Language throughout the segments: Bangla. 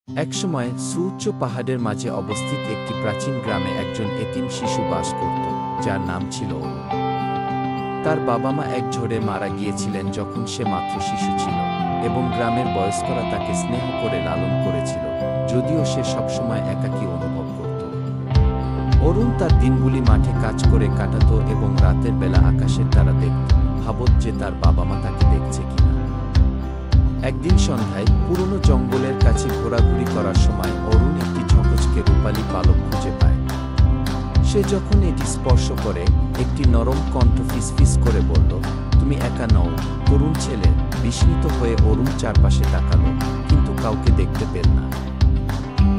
একসময় সুউচ্চ পাহাড়ের মাঝে অবস্থিত একটি প্রাচীন গ্রামে একজন এতিম শিশু বাস করত, যার নাম ছিল অরুণ। তার বাবা মা এক ঝড়ে মারা গিয়েছিলেন যখন সে মাত্র শিশু ছিল, এবং গ্রামের বয়স্করা তাকে স্নেহ করে লালন করেছিল, যদিও সে সবসময় একাকী অনুভব করত। অরুণ তার দিনগুলি মাঠে কাজ করে কাটাত এবং রাতের বেলা আকাশের তারা দেখত, ভাবত যে তার বাবা মা তাকে দেখছে কিনা। একদিন সন্ধ্যায় পুরনো জঙ্গলের কাছে ঘোরাঘুরি করার সময় অরুণ একটি ঝকঝকে রূপালী পালক খুঁজে পায়। সে যখন এটি স্পর্শ করে, একটি নরম কণ্ঠ ফিসফিস করে বলল, তুমি একা নও, তরুণ ছেলে। বিস্মিত হয়ে অরুণ চারপাশে তাকালো, কিন্তু কাউকে দেখতে পেল না।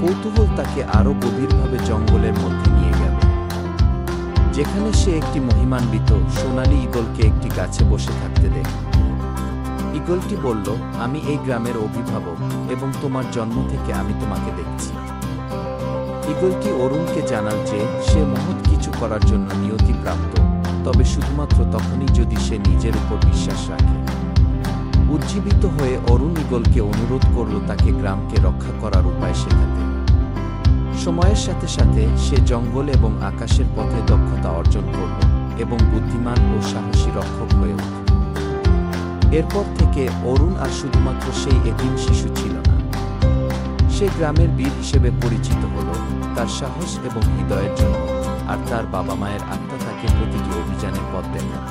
কৌতূহল তাকে আরও গভীরভাবে জঙ্গলের মধ্যে নিয়ে গেল, যেখানে সে একটি মহিমান্বিত সোনালী ঈগলকে একটি গাছে বসে থাকতে দেখল। ঈগলটি বলল, আমি এই গ্রামের অভিভাবক, এবং তোমার জন্ম থেকে আমি তোমাকে দেখছি। ঈগলটি অরুণকে জানাল যে সে মহৎ কিছু করার জন্য নিয়তিপ্রাপ্ত, তবে শুধুমাত্র তখনই যদি সে নিজের উপর বিশ্বাস রাখে। উজ্জীবিত হয়ে অরুণ ঈগলকে অনুরোধ করল তাকে গ্রামকে রক্ষা করার উপায় শেখাতে। সময়ের সাথে সাথে সে জঙ্গল এবং আকাশের পথে দক্ষতা অর্জন করল এবং বুদ্ধিমান ও সাহসী রক্ষক হয়ে উঠল। এরপর থেকে অরুণ আর শুধুমাত্র সেই এতিম শিশু ছিল না, সে গ্রামের বীর হিসেবে পরিচিত হল তার সাহস এবং হৃদয়ের জন্য, আর তার বাবা মায়ের আত্মা তাকে প্রতিটি অভিযানে পথ দেখায়।